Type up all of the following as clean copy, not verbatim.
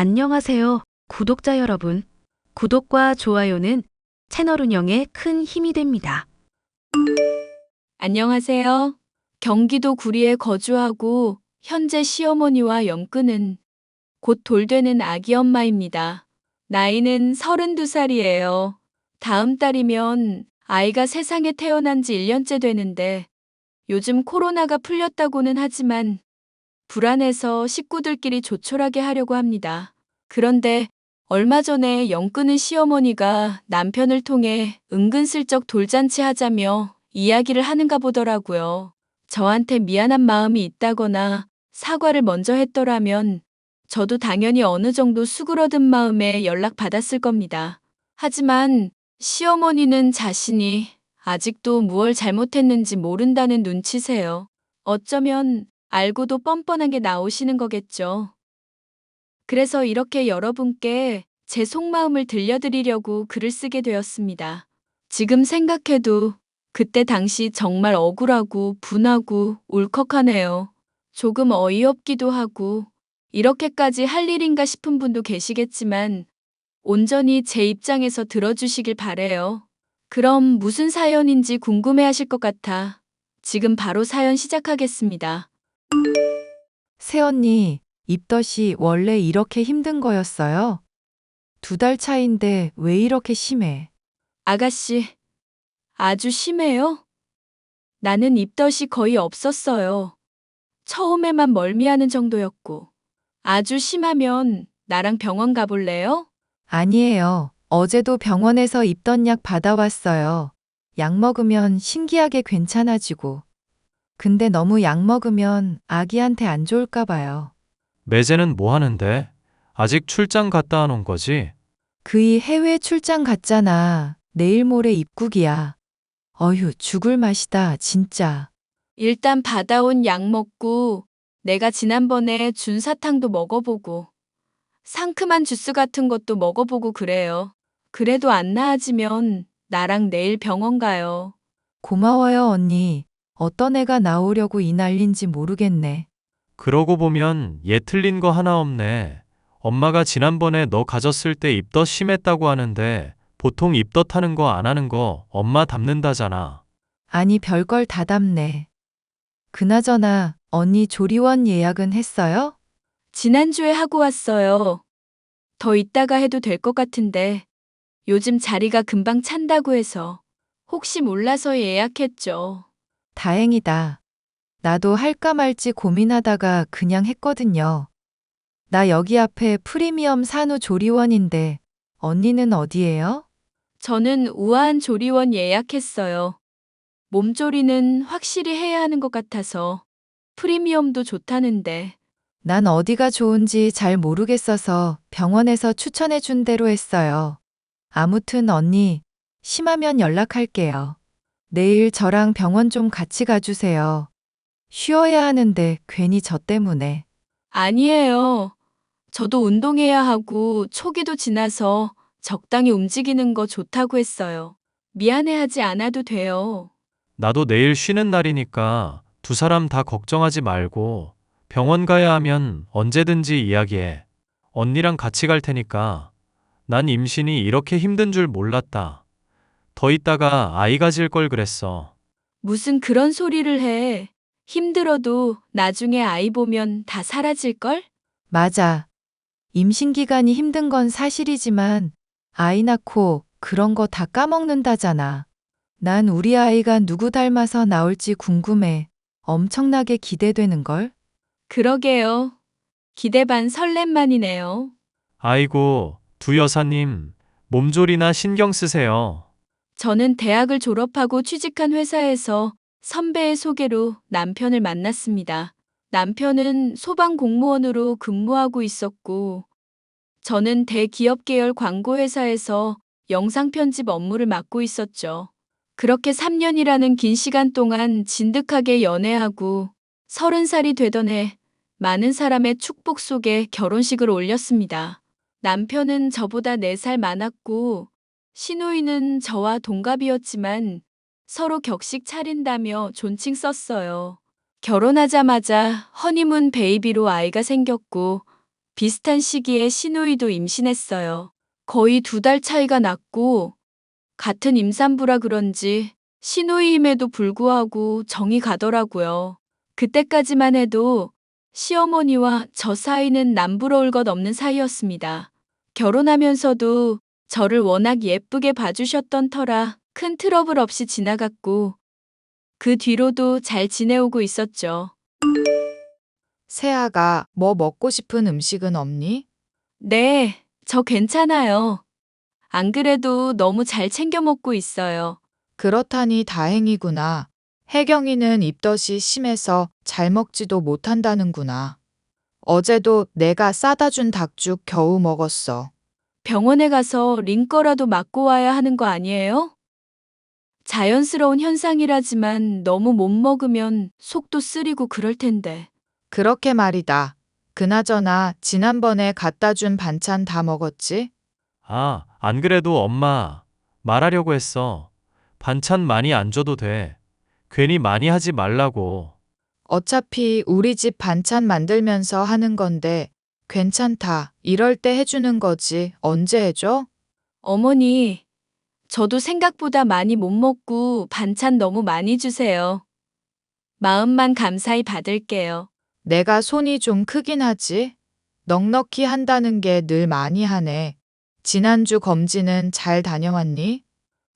안녕하세요, 구독자 여러분. 구독과 좋아요는 채널 운영에 큰 힘이 됩니다. 안녕하세요. 경기도 구리에 거주하고 현재 시어머니와 영끄는 곧 돌되는 아기 엄마입니다. 나이는 32살이에요. 다음 달이면 아이가 세상에 태어난 지 1년째 되는데 요즘 코로나가 풀렸다고는 하지만 불안해서 식구들끼리 조촐하게 하려고 합니다. 그런데 얼마 전에 영끄는 시어머니가 남편을 통해 은근슬쩍 돌잔치 하자며 이야기를 하는가 보더라고요. 저한테 미안한 마음이 있다거나 사과를 먼저 했더라면 저도 당연히 어느 정도 수그러든 마음에 연락받았을 겁니다. 하지만 시어머니는 자신이 아직도 무얼 잘못했는지 모른다는 눈치세요. 어쩌면 알고도 뻔뻔하게 나오시는 거겠죠. 그래서 이렇게 여러분께 제 속마음을 들려드리려고 글을 쓰게 되었습니다. 지금 생각해도 그때 당시 정말 억울하고 분하고 울컥하네요. 조금 어이없기도 하고 이렇게까지 할 일인가 싶은 분도 계시겠지만 온전히 제 입장에서 들어주시길 바래요. 그럼 무슨 사연인지 궁금해하실 것 같아 지금 바로 사연 시작하겠습니다. 새언니, 입덧이 원래 이렇게 힘든 거였어요? 2달 차인데 왜 이렇게 심해? 아가씨, 아주 심해요? 나는 입덧이 거의 없었어요. 처음에만 멀미하는 정도였고. 아주 심하면 나랑 병원 가볼래요? 아니에요. 어제도 병원에서 입덧약 받아왔어요. 약 먹으면 신기하게 괜찮아지고. 근데 너무 약 먹으면 아기한테 안 좋을까 봐요. 매제는 뭐 하는데? 아직 출장 갔다 안 온 거지? 그이 해외 출장 갔잖아. 내일 모레 입국이야. 어휴, 죽을 맛이다, 진짜. 일단 받아온 약 먹고 내가 지난번에 준 사탕도 먹어보고 상큼한 주스 같은 것도 먹어보고 그래요. 그래도 안 나아지면 나랑 내일 병원 가요. 고마워요, 언니. 어떤 애가 나오려고 이 난린지 모르겠네. 그러고 보면 얘 틀린 거 하나 없네. 엄마가 지난번에 너 가졌을 때 입덧 심했다고 하는데 보통 입덧 하는 거 안 하는 거 엄마 닮는다잖아. 아니, 별걸 다 답네. 그나저나, 언니 조리원 예약은 했어요? 지난주에 하고 왔어요. 더 있다가 해도 될 것 같은데 요즘 자리가 금방 찬다고 해서 혹시 몰라서 예약했죠. 다행이다. 나도 할까 말지 고민하다가 그냥 했거든요. 나 여기 앞에 프리미엄 산후 조리원인데, 언니는 어디예요? 저는 우아한 조리원 예약했어요. 몸조리는 확실히 해야 하는 것 같아서 프리미엄도 좋다는데 난 어디가 좋은지 잘 모르겠어서 병원에서 추천해 준 대로 했어요. 아무튼 언니, 심하면 연락할게요. 내일 저랑 병원 좀 같이 가주세요. 쉬어야 하는데 괜히 저 때문에. 아니에요. 저도 운동해야 하고 초기도 지나서 적당히 움직이는 거 좋다고 했어요. 미안해하지 않아도 돼요. 나도 내일 쉬는 날이니까 두 사람 다 걱정하지 말고 병원 가야 하면 언제든지 이야기해. 언니랑 같이 갈 테니까. 난 임신이 이렇게 힘든 줄 몰랐다. 더 있다가 아이 가질 걸 그랬어. 무슨 그런 소리를 해. 힘들어도 나중에 아이 보면 다 사라질걸? 맞아. 임신 기간이 힘든 건 사실이지만 아이 낳고 그런 거 다 까먹는다잖아. 난 우리 아이가 누구 닮아서 나올지 궁금해. 엄청나게 기대되는걸? 그러게요. 기대 반 설렘만이네요. 아이고, 두 여사님, 몸조리나 신경 쓰세요. 저는 대학을 졸업하고 취직한 회사에서 선배의 소개로 남편을 만났습니다. 남편은 소방 공무원으로 근무하고 있었고, 저는 대기업 계열 광고회사에서 영상 편집 업무를 맡고 있었죠. 그렇게 3년이라는 긴 시간 동안 진득하게 연애하고 30살이 되던 해 많은 사람의 축복 속에 결혼식을 올렸습니다. 남편은 저보다 4살 많았고 시누이는 저와 동갑이었지만 서로 격식 차린다며 존칭 썼어요. 결혼하자마자 허니문 베이비로 아이가 생겼고 비슷한 시기에 시누이도 임신했어요. 거의 2달 차이가 났고 같은 임산부라 그런지 시누이임에도 불구하고 정이 가더라고요. 그때까지만 해도 시어머니와 저 사이는 남부러울 것 없는 사이였습니다. 결혼하면서도 저를 워낙 예쁘게 봐주셨던 터라 큰 트러블 없이 지나갔고 그 뒤로도 잘 지내오고 있었죠. 세아가 뭐 먹고 싶은 음식은 없니? 네, 저 괜찮아요. 안 그래도 너무 잘 챙겨 먹고 있어요. 그렇다니 다행이구나. 혜경이는 입덧이 심해서 잘 먹지도 못한다는구나. 어제도 내가 싸다 준 닭죽 겨우 먹었어. 병원에 가서 링거라도 맞고 와야 하는 거 아니에요? 자연스러운 현상이라지만 너무 못 먹으면 속도 쓰리고 그럴 텐데. 그렇게 말이다. 그나저나 지난번에 갖다 준 반찬 다 먹었지? 아, 안 그래도 엄마 말하려고 했어. 반찬 많이 안 줘도 돼. 괜히 많이 하지 말라고. 어차피 우리 집 반찬 만들면서 하는 건데 괜찮다. 이럴 때 해주는 거지. 언제 해줘? 어머니, 저도 생각보다 많이 못 먹고 반찬 너무 많이 주세요. 마음만 감사히 받을게요. 내가 손이 좀 크긴 하지. 넉넉히 한다는 게 늘 많이 하네. 지난주 검진은 잘 다녀왔니?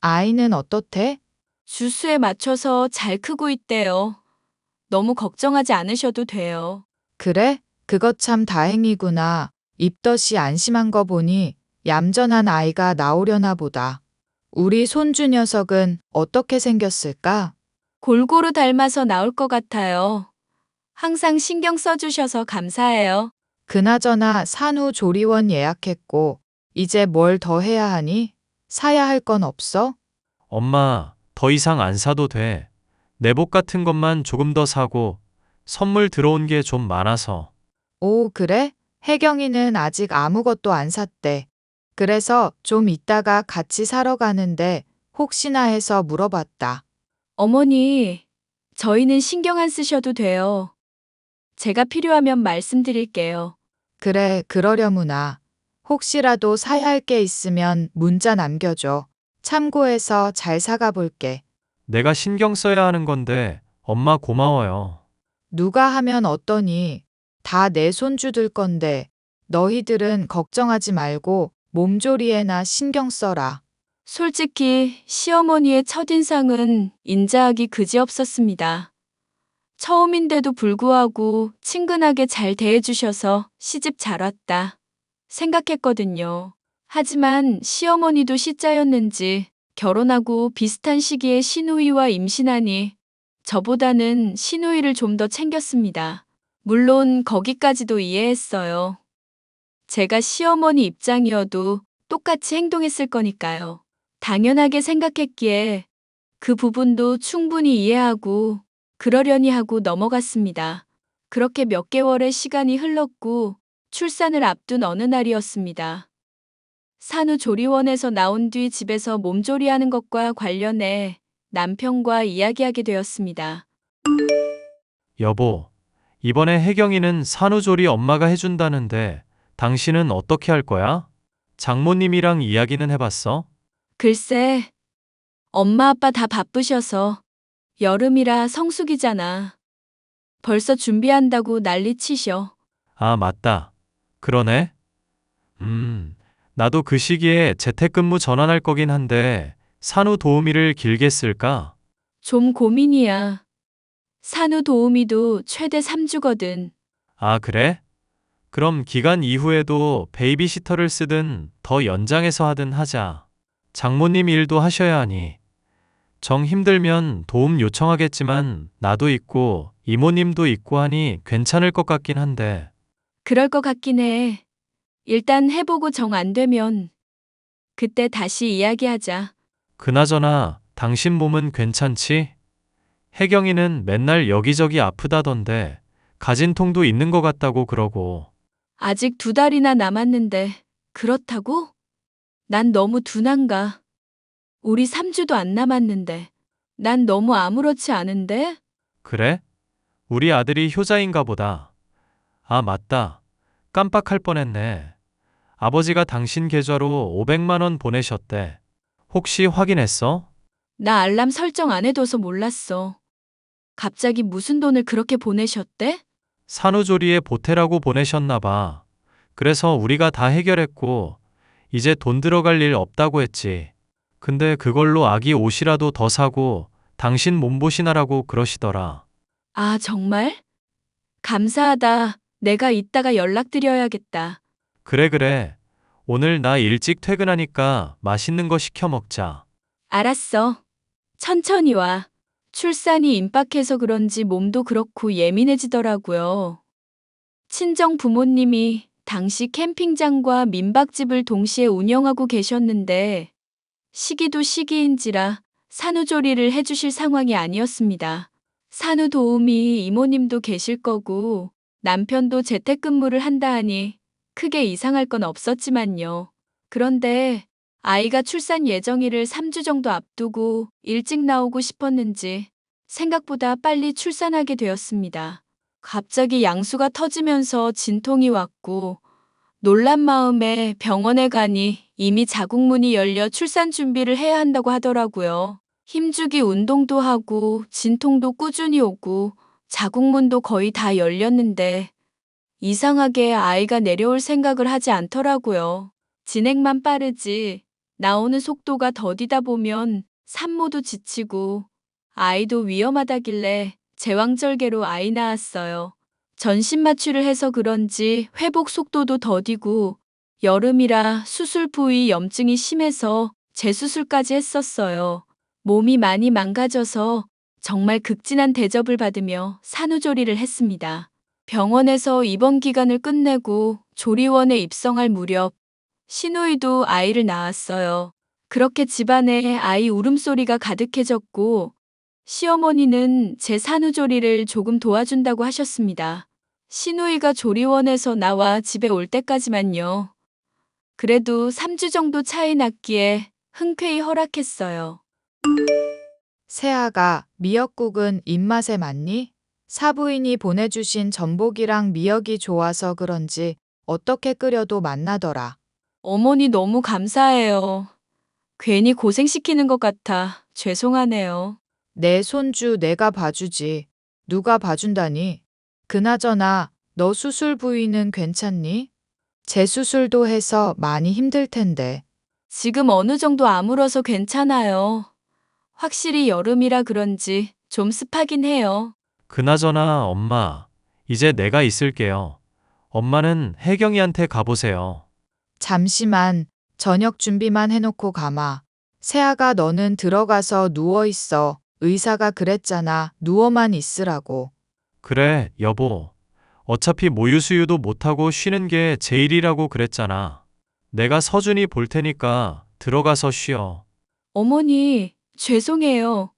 아이는 어떻대? 주수에 맞춰서 잘 크고 있대요. 너무 걱정하지 않으셔도 돼요. 그래? 그것 참 다행이구나. 입덧이 안심한 거 보니 얌전한 아이가 나오려나 보다. 우리 손주 녀석은 어떻게 생겼을까? 골고루 닮아서 나올 것 같아요. 항상 신경 써주셔서 감사해요. 그나저나 산후조리원 예약했고 이제 뭘 더 해야 하니? 사야 할 건 없어? 엄마, 더 이상 안 사도 돼. 내복 같은 것만 조금 더 사고 선물 들어온 게 좀 많아서. 오, 그래? 혜경이는 아직 아무것도 안 샀대. 그래서 좀 이따가 같이 사러 가는데 혹시나 해서 물어봤다. 어머니, 저희는 신경 안 쓰셔도 돼요. 제가 필요하면 말씀드릴게요. 그래, 그러려무나. 혹시라도 사야 할 게 있으면 문자 남겨줘. 참고해서 잘 사가 볼게. 내가 신경 써야 하는 건데 엄마 고마워요. 누가 하면 어떠니? 다 내 손주들 건데 너희들은 걱정하지 말고 몸조리에나 신경 써라. 솔직히 시어머니의 첫인상은 인자하기 그지없었습니다. 처음인데도 불구하고 친근하게 잘 대해주셔서 시집 잘 왔다 생각했거든요. 하지만 시어머니도 시자였는지 결혼하고 비슷한 시기에 시누이와 임신하니 저보다는 시누이를 좀 더 챙겼습니다. 물론 거기까지도 이해했어요. 제가 시어머니 입장이어도 똑같이 행동했을 거니까요. 당연하게 생각했기에 그 부분도 충분히 이해하고 그러려니 하고 넘어갔습니다. 그렇게 몇 개월의 시간이 흘렀고 출산을 앞둔 어느 날이었습니다. 산후조리원에서 나온 뒤 집에서 몸조리하는 것과 관련해 남편과 이야기하게 되었습니다. 여보, 이번에 혜경이는 산후조리 엄마가 해준다는데 당신은 어떻게 할 거야? 장모님이랑 이야기는 해봤어? 글쎄, 엄마 아빠 다 바쁘셔서 여름이라 성수기잖아. 벌써 준비한다고 난리치셔. 아, 맞다. 그러네. 나도 그 시기에 재택근무 전환할 거긴 한데 산후도우미를 길게 쓸까? 좀 고민이야. 산후도우미도 최대 3주거든. 아, 그래? 그럼 기간 이후에도 베이비시터를 쓰든 더 연장해서 하든 하자. 장모님 일도 하셔야 하니. 정 힘들면 도움 요청하겠지만 나도 있고 이모님도 있고 하니 괜찮을 것 같긴 한데. 그럴 것 같긴 해. 일단 해보고 정 안 되면 그때 다시 이야기하자. 그나저나 당신 몸은 괜찮지? 혜경이는 맨날 여기저기 아프다던데 가진 통도 있는 것 같다고 그러고. 아직 2달이나 남았는데 그렇다고? 난 너무 둔한가. 우리 3주도 안 남았는데. 난 너무 아무렇지 않은데? 그래? 우리 아들이 효자인가 보다. 아, 맞다. 깜빡할 뻔했네. 아버지가 당신 계좌로 500만 원 보내셨대. 혹시 확인했어? 나 알람 설정 안 해둬서 몰랐어. 갑자기 무슨 돈을 그렇게 보내셨대? 산후조리에 보태라고 보내셨나 봐. 그래서 우리가 다 해결했고, 이제 돈 들어갈 일 없다고 했지. 근데 그걸로 아기 옷이라도 더 사고, 당신 몸보신하라고 그러시더라. 아, 정말? 감사하다. 내가 이따가 연락드려야겠다. 그래. 오늘 나 일찍 퇴근하니까 맛있는 거 시켜 먹자. 알았어. 천천히 와. 출산이 임박해서 그런지 몸도 그렇고 예민해지더라고요. 친정 부모님이 당시 캠핑장과 민박집을 동시에 운영하고 계셨는데 시기도 시기인지라 산후조리를 해주실 상황이 아니었습니다. 산후도우미 이모님도 계실 거고 남편도 재택근무를 한다 하니 크게 이상할 건 없었지만요. 그런데 아이가 출산 예정일을 3주 정도 앞두고 일찍 나오고 싶었는지 생각보다 빨리 출산하게 되었습니다. 갑자기 양수가 터지면서 진통이 왔고 놀란 마음에 병원에 가니 이미 자궁문이 열려 출산 준비를 해야 한다고 하더라고요. 힘주기 운동도 하고 진통도 꾸준히 오고 자궁문도 거의 다 열렸는데 이상하게 아이가 내려올 생각을 하지 않더라고요. 진행만 빠르지 나오는 속도가 더디다 보면 산모도 지치고 아이도 위험하다길래 제왕절개로 아이 낳았어요. 전신 마취를 해서 그런지 회복 속도도 더디고 여름이라 수술 부위 염증이 심해서 재수술까지 했었어요. 몸이 많이 망가져서 정말 극진한 대접을 받으며 산후조리를 했습니다. 병원에서 입원 기간을 끝내고 조리원에 입성할 무렵 시누이도 아이를 낳았어요. 그렇게 집안에 아이 울음소리가 가득해졌고 시어머니는 제 산후조리를 조금 도와준다고 하셨습니다. 시누이가 조리원에서 나와 집에 올 때까지만요. 그래도 3주 정도 차이 났기에 흔쾌히 허락했어요. 세아가 미역국은 입맛에 맞니? 사부인이 보내주신 전복이랑 미역이 좋아서 그런지 어떻게 끓여도 맛나더라. 어머니 너무 감사해요. 괜히 고생시키는 것 같아 죄송하네요. 내 손주 내가 봐주지. 누가 봐준다니? 그나저나 너 수술 부위는 괜찮니? 재수술도 해서 많이 힘들 텐데. 지금 어느 정도 아물어서 괜찮아요. 확실히 여름이라 그런지 좀 습하긴 해요. 그나저나 엄마, 이제 내가 있을게요. 엄마는 혜경이한테 가보세요. 잠시만 저녁 준비만 해놓고 가마. 세아가 너는 들어가서 누워있어. 의사가 그랬잖아. 누워만 있으라고. 그래, 여보. 어차피 모유수유도 못하고 쉬는 게 제일이라고 그랬잖아. 내가 서준이 볼 테니까 들어가서 쉬어. 어머니, 죄송해요.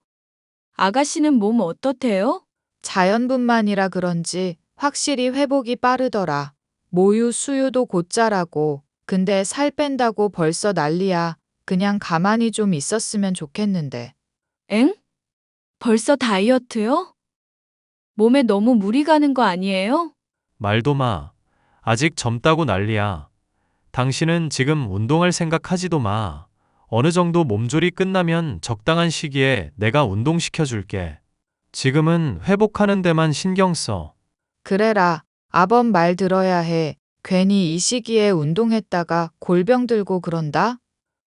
아가씨는 몸 어떻대요? 자연분만이라 그런지 확실히 회복이 빠르더라. 모유 수유도 곧자라고. 근데 살 뺀다고 벌써 난리야. 그냥 가만히 좀 있었으면 좋겠는데. 엥? 벌써 다이어트요? 몸에 너무 무리 가는 거 아니에요? 말도 마. 아직 젊다고 난리야. 당신은 지금 운동할 생각하지도 마. 어느 정도 몸조리 끝나면 적당한 시기에 내가 운동시켜줄게. 지금은 회복하는 데만 신경 써. 그래라. 아범 말 들어야 해. 괜히 이 시기에 운동했다가 골병 들고 그런다?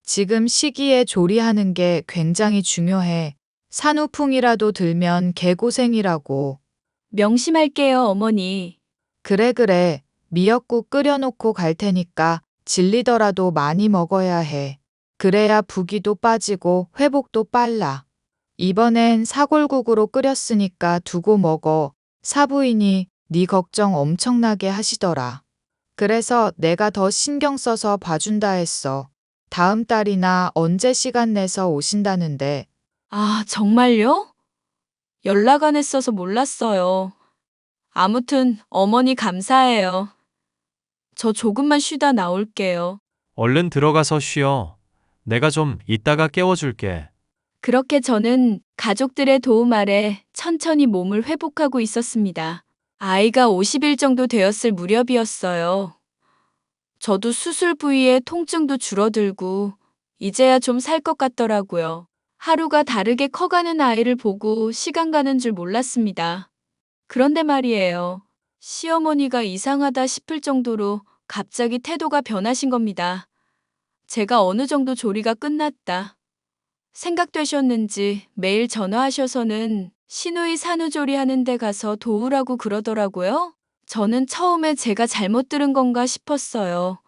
지금 시기에 조리하는 게 굉장히 중요해. 산후풍이라도 들면 개고생이라고. 명심할게요, 어머니. 그래. 미역국 끓여놓고 갈 테니까 질리더라도 많이 먹어야 해. 그래야 부기도 빠지고 회복도 빨라. 이번엔 사골국으로 끓였으니까 두고 먹어. 사부인이 네 걱정 엄청나게 하시더라. 그래서 내가 더 신경 써서 봐준다 했어. 다음 달이나 언제 시간 내서 오신다는데. 아, 정말요? 연락 안 했어서 몰랐어요. 아무튼 어머니 감사해요. 저 조금만 쉬다 나올게요. 얼른 들어가서 쉬어. 내가 좀 이따가 깨워줄게. 그렇게 저는 가족들의 도움 아래 천천히 몸을 회복하고 있었습니다. 아이가 50일 정도 되었을 무렵이었어요. 저도 수술 부위에 통증도 줄어들고 이제야 좀 살 것 같더라고요. 하루가 다르게 커가는 아이를 보고 시간 가는 줄 몰랐습니다. 그런데 말이에요. 시어머니가 이상하다 싶을 정도로 갑자기 태도가 변하신 겁니다. 제가 어느 정도 조리가 끝났다 생각되셨는지 매일 전화하셔서는 시누이 산후조리 하는 데 가서 도우라고 그러더라고요. 저는 처음에 제가 잘못 들은 건가 싶었어요.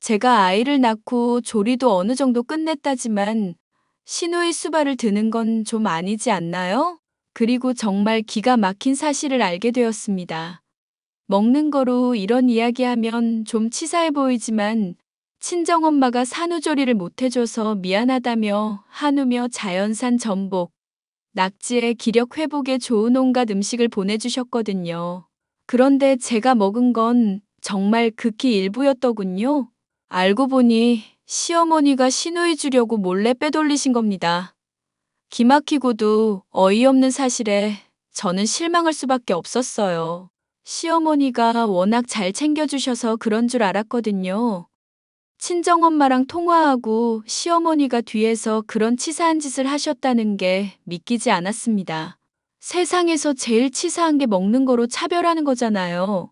제가 아이를 낳고 조리도 어느 정도 끝냈다지만 시누이 수발을 드는 건 좀 아니지 않나요? 그리고 정말 기가 막힌 사실을 알게 되었습니다. 먹는 거로 이런 이야기하면 좀 치사해 보이지만 친정엄마가 산후조리를 못 해줘서 미안하다며 한우며 자연산 전복, 낙지의 기력 회복에 좋은 온갖 음식을 보내주셨거든요. 그런데 제가 먹은 건 정말 극히 일부였더군요. 알고 보니 시어머니가 시누이 주려고 몰래 빼돌리신 겁니다. 기막히고도 어이없는 사실에 저는 실망할 수밖에 없었어요. 시어머니가 워낙 잘 챙겨주셔서 그런 줄 알았거든요. 친정엄마랑 통화하고 시어머니가 뒤에서 그런 치사한 짓을 하셨다는 게 믿기지 않았습니다. 세상에서 제일 치사한 게 먹는 거로 차별하는 거잖아요.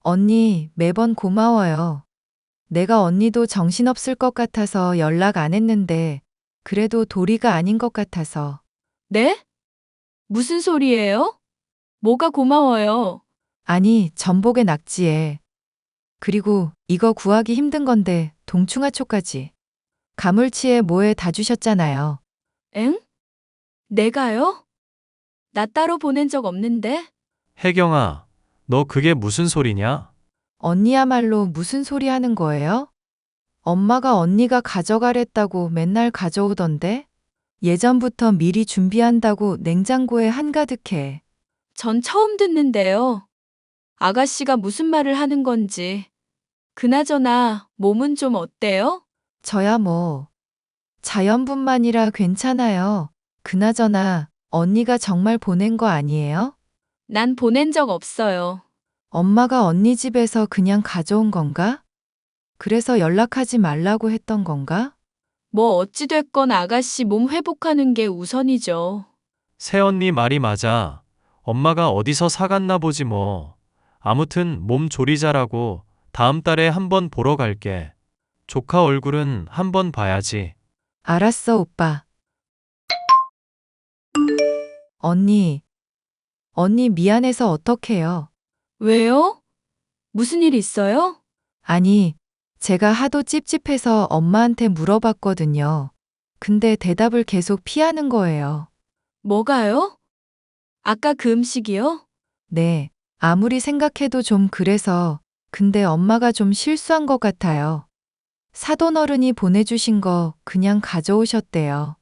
언니, 매번 고마워요. 내가 언니도 정신없을 것 같아서 연락 안 했는데, 그래도 도리가 아닌 것 같아서. 네? 무슨 소리예요? 뭐가 고마워요? 아니, 전복에 낙지에. 그리고 이거 구하기 힘든 건데, 동충하초까지. 가물치에 뭐에 다 주셨잖아요. 엥? 내가요? 나 따로 보낸 적 없는데? 혜경아, 너 그게 무슨 소리냐? 언니야말로 무슨 소리 하는 거예요? 엄마가 언니가 가져가랬다고 맨날 가져오던데? 예전부터 미리 준비한다고 냉장고에 한가득해. 전 처음 듣는데요. 아가씨가 무슨 말을 하는 건지. 그나저나 몸은 좀 어때요? 저야 뭐, 자연분만이라 괜찮아요. 그나저나, 언니가 정말 보낸 거 아니에요? 난 보낸 적 없어요. 엄마가 언니 집에서 그냥 가져온 건가? 그래서 연락하지 말라고 했던 건가? 뭐 어찌됐건 아가씨 몸 회복하는 게 우선이죠. 새언니 말이 맞아. 엄마가 어디서 사갔나 보지 뭐. 아무튼 몸 조리자라고 다음 달에 한번 보러 갈게. 조카 얼굴은 한번 봐야지. 알았어, 오빠. 언니 미안해서 어떡해요? 왜요? 무슨 일 있어요? 아니, 제가 하도 찝찝해서 엄마한테 물어봤거든요. 근데 대답을 계속 피하는 거예요. 뭐가요? 아까 그 음식이요? 네, 아무리 생각해도 좀 그래서, 근데 엄마가 좀 실수한 것 같아요. 사돈 어른이 보내주신 거 그냥 가져오셨대요.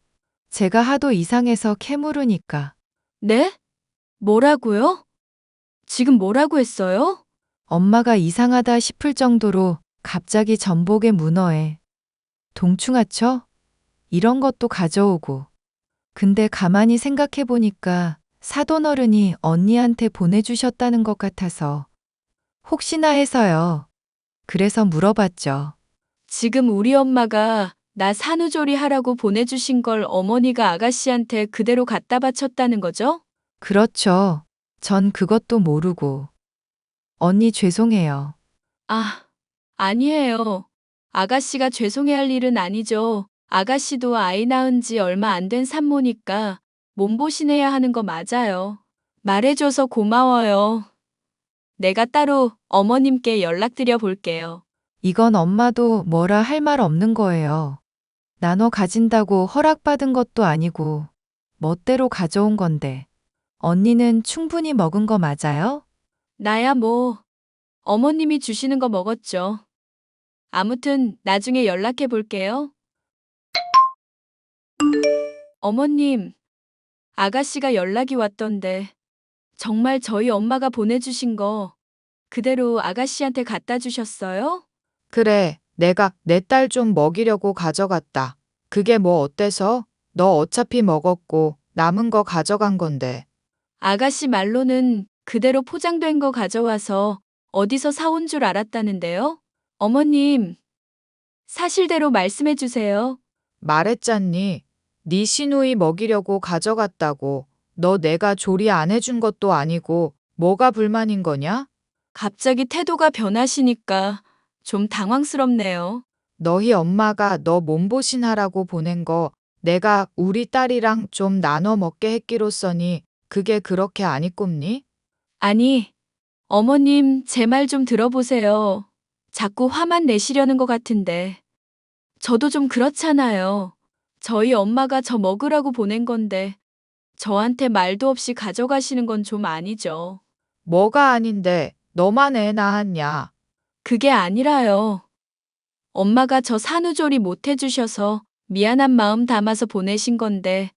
제가 하도 이상해서 캐물으니까. 네? 뭐라고요? 지금 뭐라고 했어요? 엄마가 이상하다 싶을 정도로 갑자기 전복에 문어에 동충하초? 이런 것도 가져오고. 근데 가만히 생각해 보니까 사돈 어른이 언니한테 보내주셨다는 것 같아서 혹시나 해서요. 그래서 물어봤죠. 지금 우리 엄마가 나 산후조리 하라고 보내주신 걸 어머니가 아가씨한테 그대로 갖다 바쳤다는 거죠? 그렇죠. 전 그것도 모르고. 언니 죄송해요. 아, 아니에요. 아가씨가 죄송해할 일은 아니죠. 아가씨도 아이 낳은 지 얼마 안 된 산모니까 몸보신해야 하는 거 맞아요. 말해줘서 고마워요. 내가 따로 어머님께 연락드려 볼게요. 이건 엄마도 뭐라 할 말 없는 거예요. 나눠 가진다고 허락받은 것도 아니고 멋대로 가져온 건데. 언니는 충분히 먹은 거 맞아요? 나야 뭐, 어머님이 주시는 거 먹었죠. 아무튼 나중에 연락해 볼게요. 어머님, 아가씨가 연락이 왔던데 정말 저희 엄마가 보내주신 거 그대로 아가씨한테 갖다 주셨어요? 그래, 내가 내 딸 좀 먹이려고 가져갔다. 그게 뭐 어때서? 너 어차피 먹었고 남은 거 가져간 건데. 아가씨 말로는 그대로 포장된 거 가져와서 어디서 사온 줄 알았다는데요? 어머님, 사실대로 말씀해 주세요. 말했잖니. 네 시누이 먹이려고 가져갔다고. 너 내가 조리 안 해준 것도 아니고 뭐가 불만인 거냐? 갑자기 태도가 변하시니까 좀 당황스럽네요. 너희 엄마가 너 몸보신하라고 보낸 거 내가 우리 딸이랑 좀 나눠 먹게 했기로써니 그게 그렇게 아니 꼽니? 아니, 어머님, 제 말 좀 들어보세요. 자꾸 화만 내시려는 것 같은데. 저도 좀 그렇잖아요. 저희 엄마가 저 먹으라고 보낸 건데, 저한테 말도 없이 가져가시는 건 좀 아니죠. 뭐가 아닌데 너만 애 낳았냐? 그게 아니라요. 엄마가 저 산후조리 못 해주셔서 미안한 마음 담아서 보내신 건데,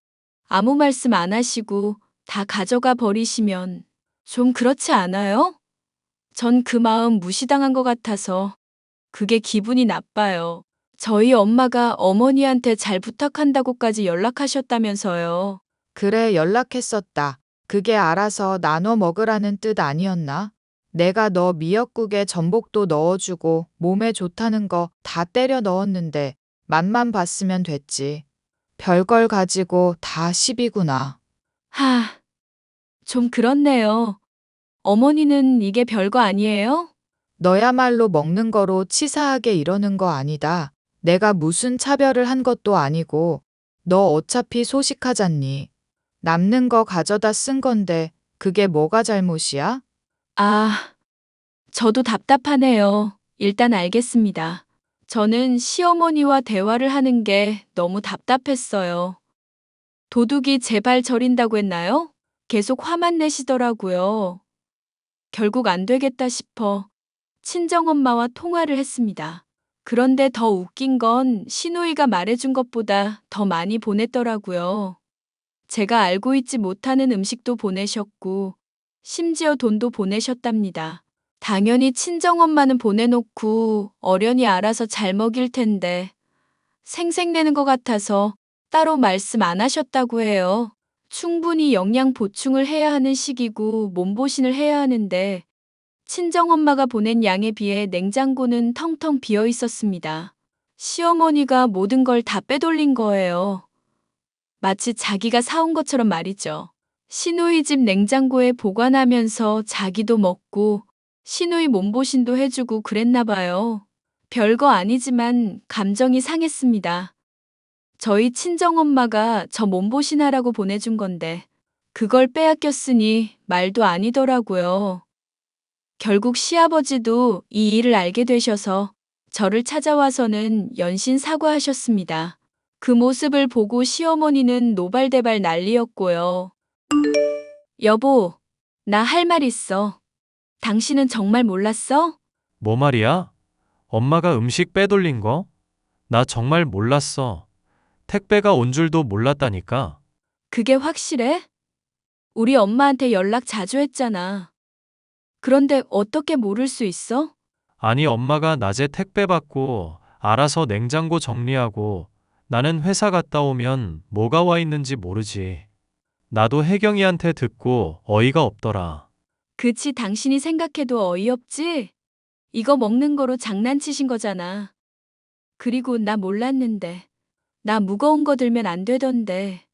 아무 말씀 안 하시고 다 가져가 버리시면 좀 그렇지 않아요? 전 그 마음 무시당한 것 같아서 그게 기분이 나빠요. 저희 엄마가 어머니한테 잘 부탁한다고까지 연락하셨다면서요. 그래 연락했었다. 그게 알아서 나눠 먹으라는 뜻 아니었나? 내가 너 미역국에 전복도 넣어주고 몸에 좋다는 거 다 때려 넣었는데 맛만 봤으면 됐지. 별걸 가지고 다 시비구나. 하, 좀 그렇네요. 어머니는 이게 별거 아니에요? 너야말로 먹는 거로 치사하게 이러는 거 아니다. 내가 무슨 차별을 한 것도 아니고 너 어차피 소식하잖니. 남는 거 가져다 쓴 건데 그게 뭐가 잘못이야? 아, 저도 답답하네요. 일단 알겠습니다. 저는 시어머니와 대화를 하는 게 너무 답답했어요. 도둑이 제 발 저린다고 했나요? 계속 화만 내시더라고요. 결국 안 되겠다 싶어 친정엄마와 통화를 했습니다. 그런데 더 웃긴 건 시누이가 말해준 것보다 더 많이 보냈더라고요. 제가 알고 있지 못하는 음식도 보내셨고, 심지어 돈도 보내셨답니다. 당연히 친정엄마는 보내놓고 어련히 알아서 잘 먹일 텐데, 생색내는 것 같아서 따로 말씀 안 하셨다고 해요. 충분히 영양 보충을 해야 하는 시기고 몸보신을 해야 하는데, 친정엄마가 보낸 양에 비해 냉장고는 텅텅 비어 있었습니다. 시어머니가 모든 걸 다 빼돌린 거예요. 마치 자기가 사온 것처럼 말이죠. 시누이 집 냉장고에 보관하면서 자기도 먹고 시누이 몸보신도 해주고 그랬나 봐요. 별거 아니지만 감정이 상했습니다. 저희 친정엄마가 저 몸보신하라고 보내준 건데 그걸 빼앗겼으니 말도 아니더라고요. 결국 시아버지도 이 일을 알게 되셔서 저를 찾아와서는 연신 사과하셨습니다. 그 모습을 보고 시어머니는 노발대발 난리였고요. 여보, 나 할 말 있어. 당신은 정말 몰랐어? 뭐 말이야? 엄마가 음식 빼돌린 거? 나 정말 몰랐어. 택배가 온 줄도 몰랐다니까. 그게 확실해? 우리 엄마한테 연락 자주 했잖아. 그런데 어떻게 모를 수 있어? 아니, 엄마가 낮에 택배 받고 알아서 냉장고 정리하고 나는 회사 갔다 오면 뭐가 와 있는지 모르지. 나도 혜경이한테 듣고 어이가 없더라. 그치, 당신이 생각해도 어이없지? 이거 먹는 거로 장난치신 거잖아. 그리고 나 몰랐는데. 나 무거운 거 들면 안 되던데.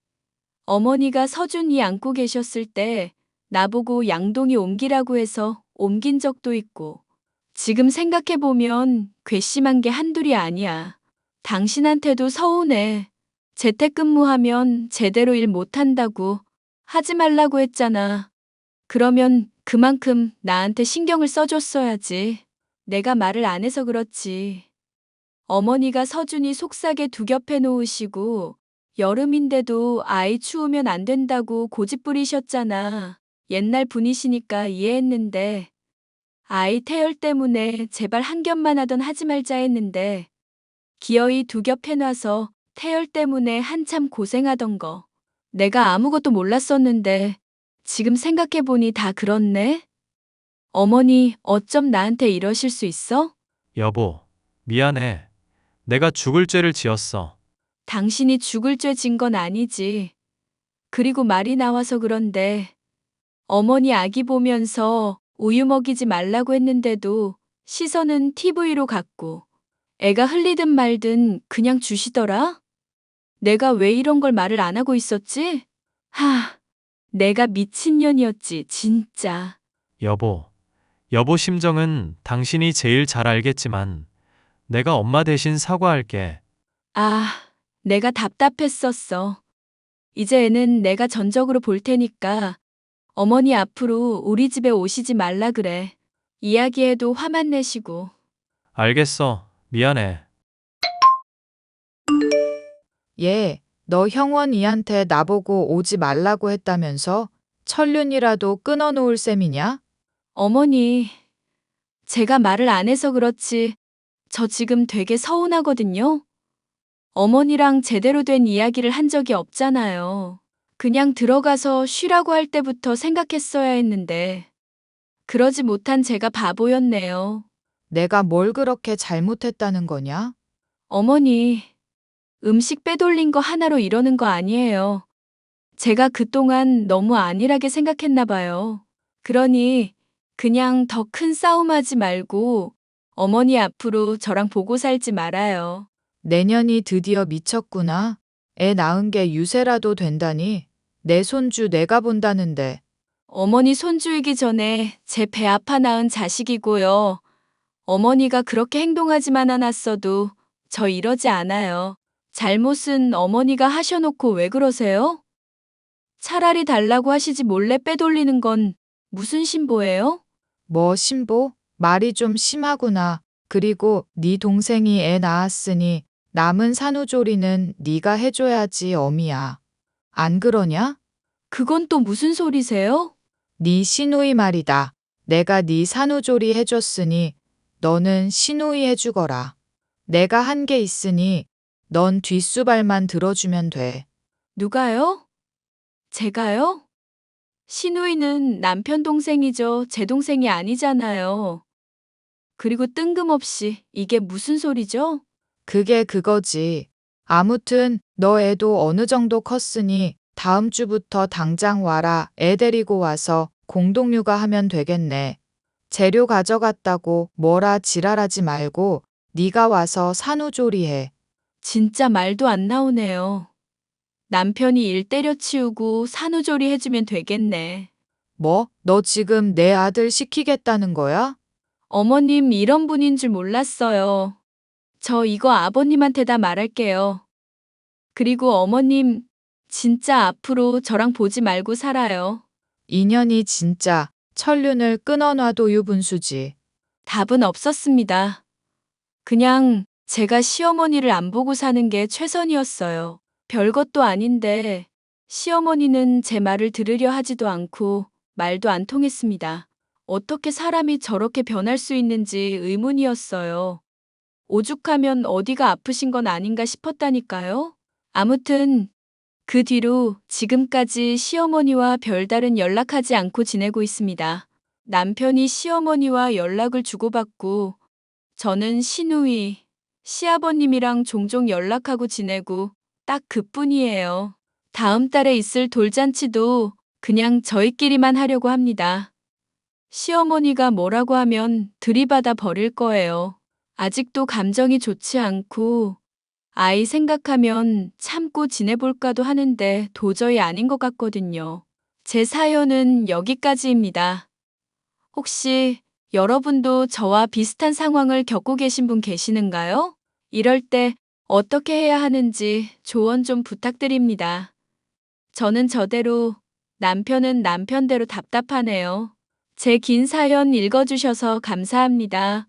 어머니가 서준이 안고 계셨을 때 나보고 양동이 옮기라고 해서 옮긴 적도 있고. 지금 생각해보면 괘씸한 게 한둘이 아니야. 당신한테도 서운해. 재택근무하면 제대로 일 못한다고 하지 말라고 했잖아. 그러면 그만큼 나한테 신경을 써줬어야지. 내가 말을 안 해서 그렇지. 어머니가 서준이 속삭에 두 겹해 놓으시고 여름인데도 아이 추우면 안 된다고 고집 부리셨잖아. 옛날 분이시니까 이해했는데 아이 태열 때문에 제발 한 겹만 하던 하지 말자 했는데 기어이 두 겹 해놔서 태열 때문에 한참 고생하던 거. 내가 아무것도 몰랐었는데 지금 생각해보니 다 그렇네. 어머니 어쩜 나한테 이러실 수 있어? 여보, 미안해. 내가 죽을 죄를 지었어. 당신이 죽을 죄 진 건 아니지. 그리고 말이 나와서 그런데 어머니 아기 보면서 우유 먹이지 말라고 했는데도 시선은 TV로 갔고 애가 흘리든 말든 그냥 주시더라? 내가 왜 이런 걸 말을 안 하고 있었지? 내가 미친년이었지, 진짜. 여보 심정은 당신이 제일 잘 알겠지만 내가 엄마 대신 사과할게. 내가 답답했었어. 이제 애는 내가 전적으로 볼 테니까 어머니 앞으로 우리 집에 오시지 말라 그래. 이야기해도 화만 내시고. 알겠어. 미안해. 얘, 너 형원이한테 나보고 오지 말라고 했다면서? 천륜이라도 끊어놓을 셈이냐? 어머니, 제가 말을 안 해서 그렇지. 저 지금 되게 서운하거든요. 어머니랑 제대로 된 이야기를 한 적이 없잖아요. 그냥 들어가서 쉬라고 할 때부터 생각했어야 했는데. 그러지 못한 제가 바보였네요. 내가 뭘 그렇게 잘못했다는 거냐? 어머니, 음식 빼돌린 거 하나로 이러는 거 아니에요. 제가 그동안 너무 안일하게 생각했나 봐요. 그러니 그냥 더 큰 싸움하지 말고 어머니 앞으로 저랑 보고 살지 말아요. 내년이 드디어 미쳤구나. 애 낳은 게 유세라도 된다니. 내 손주 내가 본다는데. 어머니 손주이기 전에 제 배 아파 낳은 자식이고요. 어머니가 그렇게 행동하지만 않았어도 저 이러지 않아요. 잘못은 어머니가 하셔놓고 왜 그러세요? 차라리 달라고 하시지 몰래 빼돌리는 건 무슨 신보예요? 뭐 신보? 말이 좀 심하구나. 그리고 네 동생이 애 낳았으니 남은 산후조리는 네가 해줘야지 어미야. 안 그러냐? 그건 또 무슨 소리세요? 네 시누이 말이다. 내가 네 산후조리 해줬으니 너는 시누이 해주거라. 내가 한 게 있으니 넌 뒷수발만 들어주면 돼. 누가요? 제가요? 시누이는 남편 동생이죠. 제 동생이 아니잖아요. 그리고 뜬금없이 이게 무슨 소리죠? 그게 그거지. 아무튼 너 애도 어느 정도 컸으니 다음 주부터 당장 와라. 애 데리고 와서 공동육아 하면 되겠네. 재료 가져갔다고 뭐라 지랄하지 말고 네가 와서 산후조리해. 진짜 말도 안 나오네요. 남편이 일 때려치우고 산후조리 해주면 되겠네. 뭐? 너 지금 내 아들 시키겠다는 거야? 어머님 이런 분인 줄 몰랐어요. 저 이거 아버님한테 다 말할게요. 그리고 어머님, 진짜 앞으로 저랑 보지 말고 살아요. 인연이 진짜 천륜을 끊어놔도 유분수지. 답은 없었습니다. 그냥 제가 시어머니를 안 보고 사는 게 최선이었어요. 별것도 아닌데 시어머니는 제 말을 들으려 하지도 않고 말도 안 통했습니다. 어떻게 사람이 저렇게 변할 수 있는지 의문이었어요. 오죽하면 어디가 아프신 건 아닌가 싶었다니까요. 아무튼 그 뒤로 지금까지 시어머니와 별다른 연락하지 않고 지내고 있습니다. 남편이 시어머니와 연락을 주고받고 저는 시누이, 시아버님이랑 종종 연락하고 지내고 딱 그뿐이에요. 다음 달에 있을 돌잔치도 그냥 저희끼리만 하려고 합니다. 시어머니가 뭐라고 하면 들이받아 버릴 거예요. 아직도 감정이 좋지 않고 아이 생각하면 참고 지내볼까도 하는데 도저히 아닌 것 같거든요. 제 사연은 여기까지입니다. 혹시 여러분도 저와 비슷한 상황을 겪고 계신 분 계시는가요? 이럴 때 어떻게 해야 하는지 조언 좀 부탁드립니다. 저는 저대로, 남편은 남편대로 답답하네요. 제 긴 사연 읽어주셔서 감사합니다.